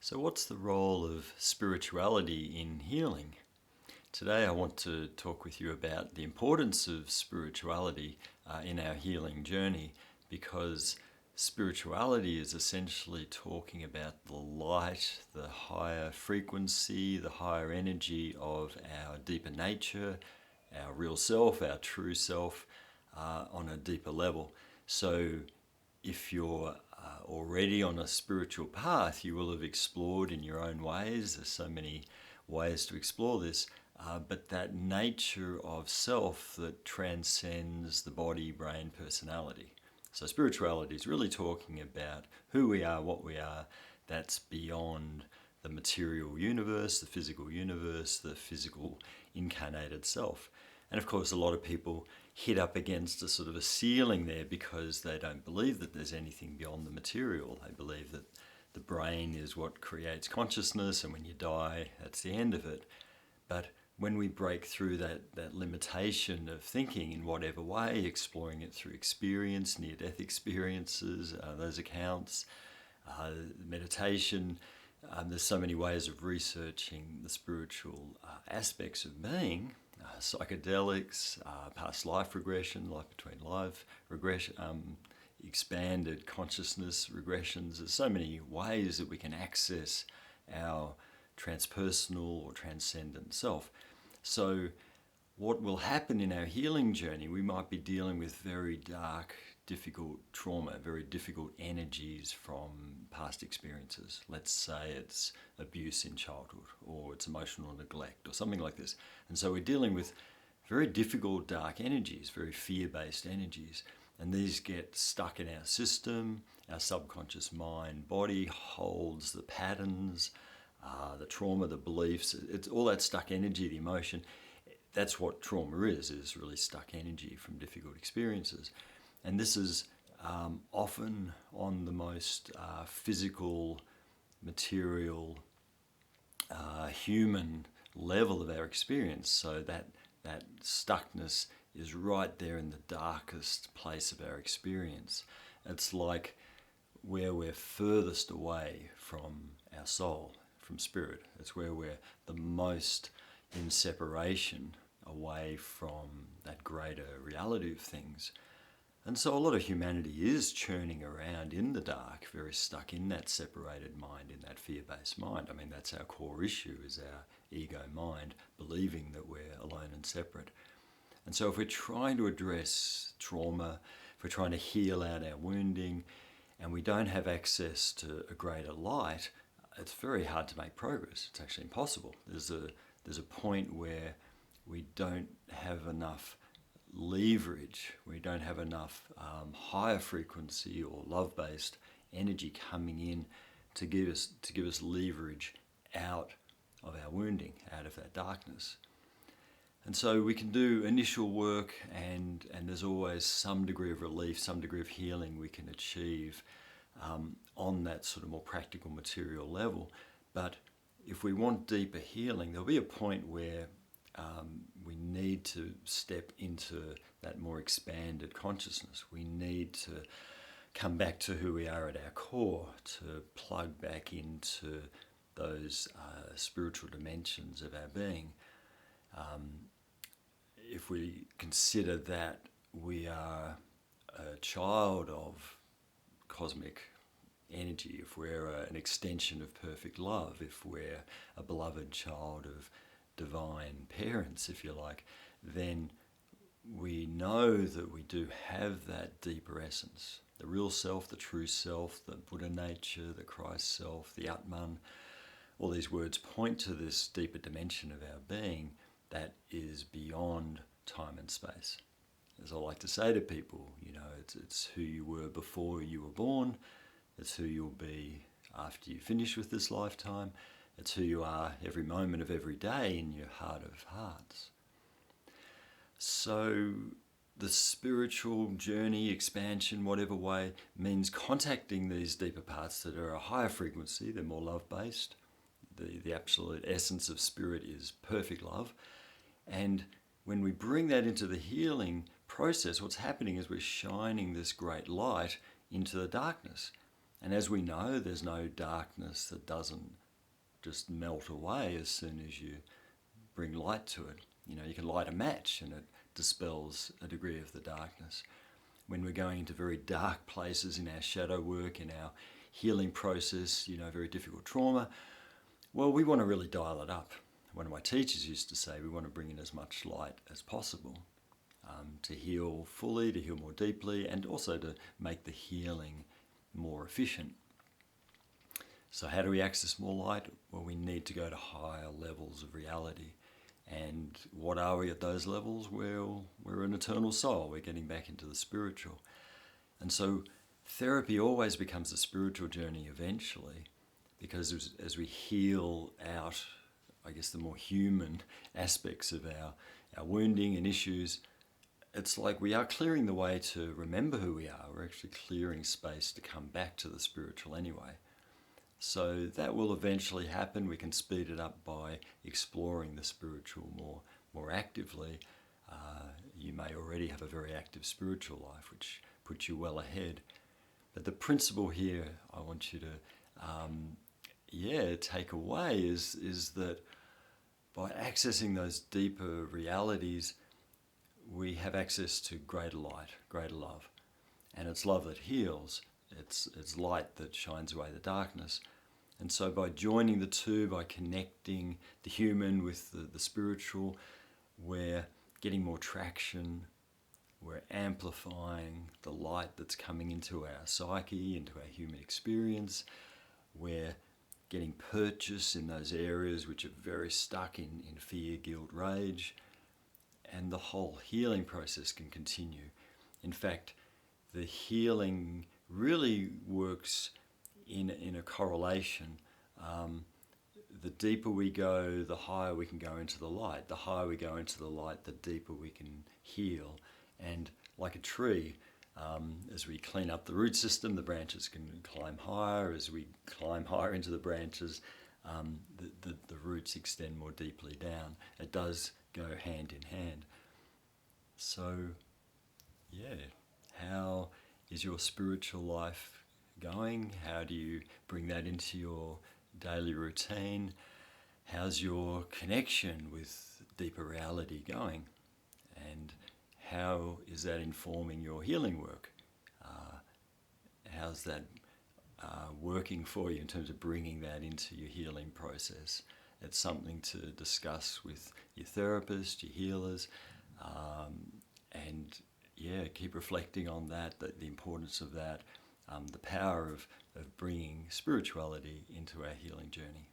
So what's the role of spirituality in healing? Today I want to talk with you about the importance of spirituality in our healing journey, because spirituality is essentially talking about the light, the higher frequency, the higher energy of our deeper nature, our real self, our true self, on a deeper level. So if you're already on a spiritual path, you will have explored in your own ways. There's so many ways to explore this, but that nature of self that transcends the body, brain, personality. So spirituality is really talking about who we are, what we are, that's beyond the material universe, the physical incarnated self. And of course, a lot of people hit up against a sort of a ceiling there because they don't believe that there's anything beyond the material. They believe that the brain is what creates consciousness, and when you die, that's the end of it. But when we break through that limitation of thinking in whatever way, exploring it through experience, near-death experiences, those accounts, meditation, there's so many ways of researching the spiritual aspects of being. Psychedelics, past life regression, life between life regression, expanded consciousness regressions. There's so many ways that we can access our transpersonal or transcendent self. So what will happen in our healing journey, we might be dealing with very dark, difficult trauma, very difficult energies from past experiences. Let's say it's abuse in childhood, or it's emotional neglect, or something like this. And so we're dealing with very difficult dark energies, very fear-based energies. And these get stuck in our system. Our subconscious mind, body holds the patterns, the trauma, the beliefs. It's all that stuck energy, the emotion. That's what trauma is really stuck energy from difficult experiences. And this is often on the most physical, material, human level of our experience. So that stuckness is right there in the darkest place of our experience. It's like where we're furthest away from our soul, from spirit. It's where we're the most in separation away from that greater reality of things. And so a lot of humanity is churning around in the dark, very stuck in that separated mind, in that fear-based mind. I mean, that's our core issue, is our ego mind, believing that we're alone and separate. And so if we're trying to address trauma, if we're trying to heal out our wounding, and we don't have access to a greater light, it's very hard to make progress. It's actually impossible. There's a point where we don't have enough leverage, we don't have enough higher frequency or love-based energy coming in to give us leverage out of our wounding, out of that darkness. And so we can do initial work, and there's always some degree of relief, some degree of healing we can achieve on that sort of more practical material level. But if we want deeper healing, there'll be a point where we need to step into that more expanded consciousness. We need to come back to who we are at our core, to plug back into those spiritual dimensions of our being. If we consider that we are a child of cosmic energy, if we're an extension of perfect love, if we're a beloved child of divine parents, if you like, then we know that we do have that deeper essence. The real self, the true self, the Buddha nature, the Christ self, the Atman. All these words point to this deeper dimension of our being that is beyond time and space. As I like to say to people, it's who you were before you were born, it's who you'll be after you finish with this lifetime, it's who you are every moment of every day in your heart of hearts. So the spiritual journey, expansion, whatever way, means contacting these deeper parts that are a higher frequency, they're more love-based. The absolute essence of spirit is perfect love. And when we bring that into the healing process, what's happening is we're shining this great light into the darkness. And as we know, there's no darkness that doesn't just melt away as soon as you bring light to it. You know, you can light a match and it dispels a degree of the darkness. When we're going into very dark places in our shadow work, in our healing process, you know, very difficult trauma, well, we want to really dial it up. One of my teachers used to say we want to bring in as much light as possible to heal fully, to heal more deeply, and also to make the healing more efficient. So how do we access more light? Well, we need to go to higher levels of reality. And what are we at those levels? Well, we're an eternal soul. We're getting back into the spiritual. And so therapy always becomes a spiritual journey eventually, because as we heal out, I guess, the more human aspects of our wounding and issues, it's like we are clearing the way to remember who we are. We're actually clearing space to come back to the spiritual anyway. So that will eventually happen. We can speed it up by exploring the spiritual more actively. You may already have a very active spiritual life, which puts you well ahead. But the principle here I want you to take away is that by accessing those deeper realities, we have access to greater light, greater love. And it's love that heals. It's light that shines away the darkness. And so by joining the two, by connecting the human with the spiritual, we're getting more traction, we're amplifying the light that's coming into our psyche, into our human experience. We're getting purchase in those areas which are very stuck in fear, guilt, rage. And the whole healing process can continue. In fact, the healing really works in a correlation. The deeper we go, the higher we can go into the light. The higher we go into the light, the deeper we can heal. And like a tree, as we clean up the root system, the branches can climb higher. As we climb higher into the branches, the roots extend more deeply down. It does go hand in hand. So, how is your spiritual life going? How do you bring that into your daily routine? How's your connection with deeper reality going? And how is that informing your healing work? How's that working for you in terms of bringing that into your healing process? It's something to discuss with your therapist, your healers, and keep reflecting on that, the importance of that, the power of bringing spirituality into our healing journey.